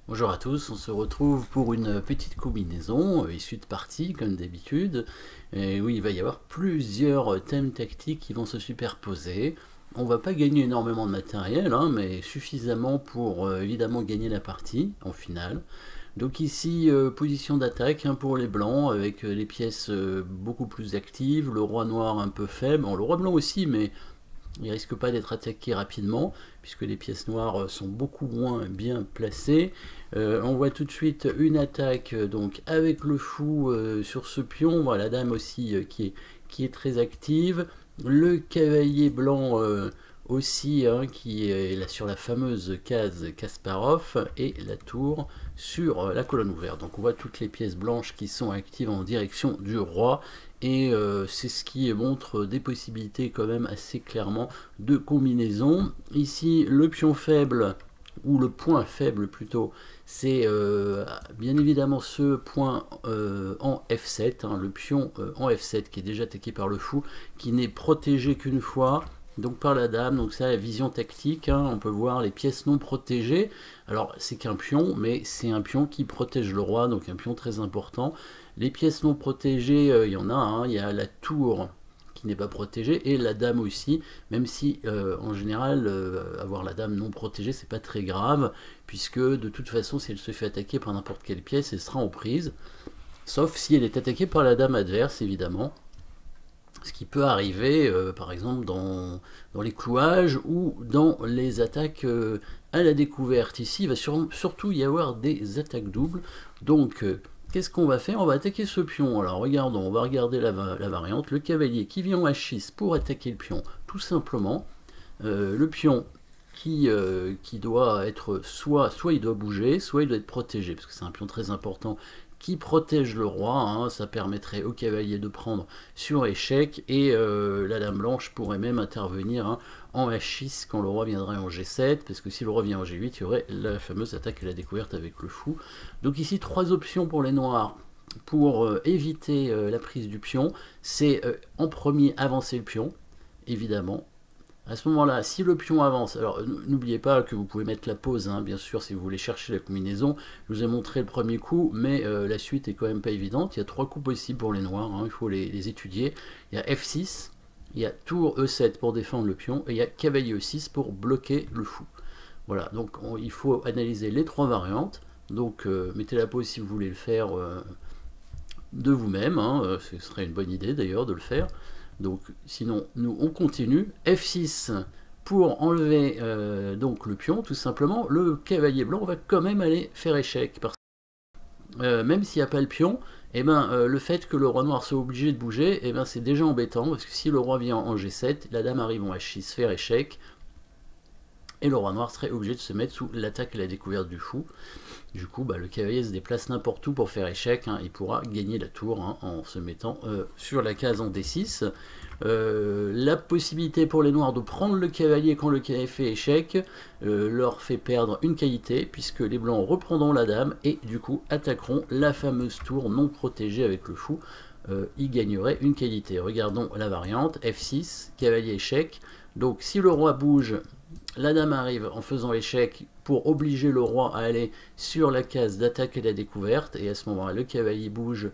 Bonjour à tous, on se retrouve pour une petite combinaison issue de partie comme d'habitude, et où il va y avoir plusieurs thèmes tactiques qui vont se superposer. On va pas gagner énormément de matériel, hein, mais suffisamment pour évidemment gagner la partie en finale. Donc ici, position d'attaque hein, pour les blancs, avec les pièces beaucoup plus actives, le roi noir un peu faible, bon, le roi blanc aussi, mais il risque pas d'être attaqué rapidement, puisque les pièces noires sont beaucoup moins bien placées. On voit tout de suite une attaque donc avec le fou sur ce pion, voilà, la dame aussi qui est très active, le cavalier blanc aussi hein, qui est là sur la fameuse case Kasparov, et la tour sur la colonne ouverte. Donc on voit toutes les pièces blanches qui sont actives en direction du roi, et c'est ce qui montre des possibilités quand même assez clairement de combinaison. Ici le pion faible, ou le point faible plutôt, c'est bien évidemment ce point en F7, hein, le pion en F7 qui est déjà attaqué par le fou, qui n'est protégé qu'une fois, donc par la dame. Donc ça, la vision tactique, hein, on peut voir les pièces non protégées. Alors c'est qu'un pion, mais c'est un pion qui protège le roi, donc un pion très important. Les pièces non protégées, il y en a, hein, il y a la tour qui n'est pas protégée, et la dame aussi, même si en général avoir la dame non protégée c'est pas très grave, puisque de toute façon si elle se fait attaquer par n'importe quelle pièce, elle sera en prise, sauf si elle est attaquée par la dame adverse évidemment, ce qui peut arriver par exemple dans les clouages ou dans les attaques à la découverte. Ici il va surtout y avoir des attaques doubles, donc qu'est-ce qu'on va faire? On va attaquer ce pion. Alors regardons, on va regarder la variante. Le cavalier qui vient en H6 pour attaquer le pion, tout simplement. Le pion qui doit être soit il doit bouger, soit il doit être protégé, parce que c'est un pion très important qui protège le roi, hein. Ça permettrait au cavalier de prendre sur échec, et la dame blanche pourrait même intervenir hein, en H6 quand le roi viendrait en G7, parce que si le roi vient en G8, il y aurait la fameuse attaque à la découverte avec le fou. Donc ici, trois options pour les noirs pour éviter la prise du pion. C'est en premier avancer le pion, évidemment. À ce moment-là, si le pion avance, alors n'oubliez pas que vous pouvez mettre la pause, hein, bien sûr, si vous voulez chercher la combinaison. Je vous ai montré le premier coup, mais la suite est quand même pas évidente. Il y a trois coups possibles pour les noirs, hein, il faut les étudier. Il y a F6, il y a tour E7 pour défendre le pion, et il y a cavalier E6 pour bloquer le fou. Voilà, donc il faut analyser les trois variantes. Donc mettez la pause si vous voulez le faire de vous-même, hein, ce serait une bonne idée d'ailleurs de le faire. Donc sinon nous on continue. F6 pour enlever donc le pion, tout simplement. Le cavalier blanc va quand même aller faire échec, parce que même s'il n'y a pas le pion, eh ben, le fait que le roi noir soit obligé de bouger, eh ben, c'est déjà embêtant, parce que si le roi vient en G7, la dame arrive en H6 faire échec, et le roi noir serait obligé de se mettre sous l'attaque et la découverte du fou. Du coup, bah, le cavalier se déplace n'importe où pour faire échec, hein, il pourra gagner la tour hein, en se mettant sur la case en D6. La possibilité pour les noirs de prendre le cavalier quand le cavalier fait échec leur fait perdre une qualité, puisque les blancs reprendront la dame et du coup attaqueront la fameuse tour non protégée avec le fou. Ils gagneraient une qualité. Regardons la variante, F6, cavalier échec. Donc si le roi bouge, la dame arrive en faisant échec pour obliger le roi à aller sur la case d'attaque et de la découverte, et à ce moment-là, le cavalier bouge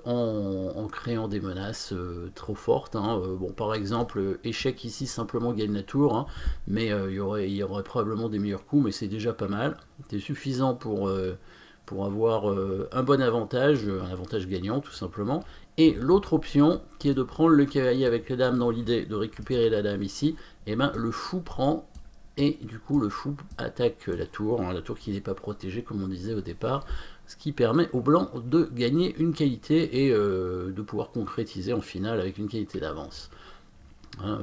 en créant des menaces trop fortes. Hein. Bon, par exemple, échec ici simplement gagne la tour, hein, mais il y aurait probablement des meilleurs coups, mais c'est déjà pas mal. C'est suffisant pour avoir un bon avantage, un avantage gagnant tout simplement. Et l'autre option, qui est de prendre le cavalier avec la dame dans l'idée de récupérer la dame ici, et ben le fou prend, et du coup le fou attaque la tour, hein, la tour qui n'est pas protégée comme on disait au départ, ce qui permet aux blancs de gagner une qualité et de pouvoir concrétiser en finale avec une qualité d'avance. Hein,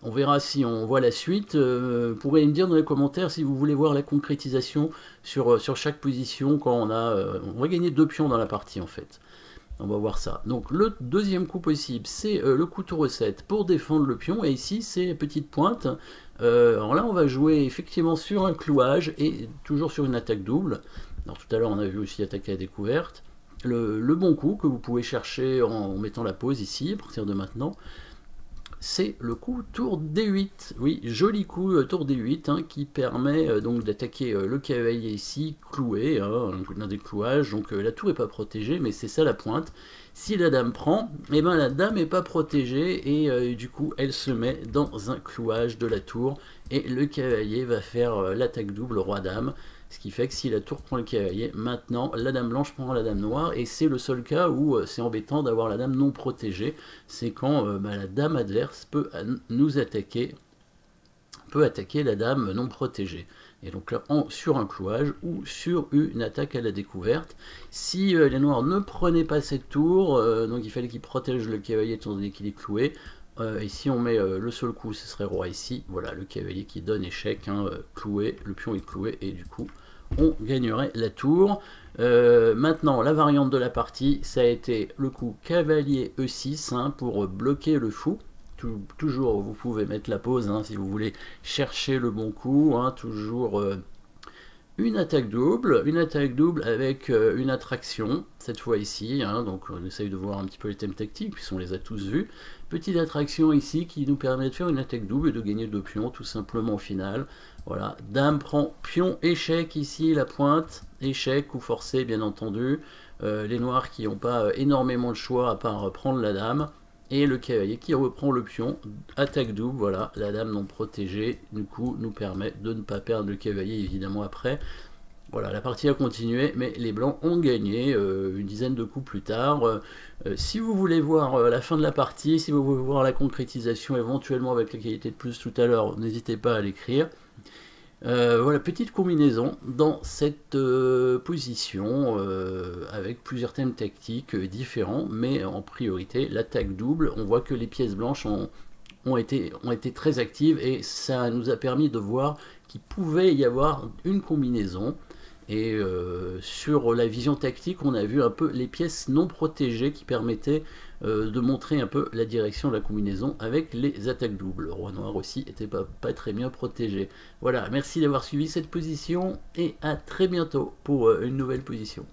on verra si on voit la suite. Vous pourrez me dire dans les commentaires si vous voulez voir la concrétisation sur chaque position quand on va gagner 2 pions dans la partie en fait. On va voir ça. Donc le deuxième coup possible, c'est le coup tour E7 pour défendre le pion, et ici c'est petite pointe. Alors là on va jouer effectivement sur un clouage et toujours sur une attaque double. Alors tout à l'heure on a vu aussi attaque à la découverte. Le bon coup que vous pouvez chercher en mettant la pause ici à partir de maintenant, c'est le coup tour D8. Oui, joli coup tour D8 hein, qui permet donc d'attaquer le cavalier ici, cloué, hein, un des clouages, donc la tour n'est pas protégée, mais c'est ça la pointe. Si la dame prend, eh ben la dame n'est pas protégée et du coup elle se met dans un clouage de la tour et le cavalier va faire l'attaque double roi-dame. Ce qui fait que si la tour prend le cavalier, maintenant la dame blanche prend la dame noire, et c'est le seul cas où c'est embêtant d'avoir la dame non protégée, c'est quand la dame adverse peut nous attaquer, peut attaquer la dame non protégée. Et donc là, sur un clouage ou sur une attaque à la découverte. Si les noirs ne prenaient pas cette tour, donc il fallait qu'ils protègent le cavalier étant donné qu'il est cloué, et si on met le seul coup, ce serait roi ici, voilà le cavalier qui donne échec, hein, cloué, le pion est cloué, et du coup on gagnerait la tour. Maintenant, la variante de la partie, ça a été le coup cavalier E6 hein, pour bloquer le fou. Toujours, vous pouvez mettre la pause hein, si vous voulez chercher le bon coup. Hein, toujours une attaque double avec une attraction, cette fois ici. Hein, donc on essaye de voir un petit peu les thèmes tactiques, puisqu'on les a tous vus. Petite attraction ici qui nous permet de faire une attaque double et de gagner 2 pions tout simplement au final. Voilà, dame prend pion, échec ici, la pointe, échec ou forcé bien entendu. Les noirs qui n'ont pas énormément de choix à part prendre la dame. Et le cavalier qui reprend le pion, attaque double, voilà, la dame non protégée, du coup nous permet de ne pas perdre le cavalier évidemment après. Voilà, la partie a continué, mais les blancs ont gagné une dizaine de coups plus tard. Si vous voulez voir la fin de la partie, si vous voulez voir la concrétisation éventuellement avec la qualité de plus tout à l'heure, n'hésitez pas à l'écrire. Voilà, petite combinaison dans cette position avec plusieurs thèmes tactiques différents, mais en priorité l'attaque double. On voit que les pièces blanches ont été très actives et ça nous a permis de voir qu'il pouvait y avoir une combinaison. Et sur la vision tactique, on a vu un peu les pièces non protégées qui permettaient de montrer un peu la direction de la combinaison avec les attaques doubles. Le roi noir aussi n'était pas très bien protégé. Voilà, merci d'avoir suivi cette position et à très bientôt pour une nouvelle position.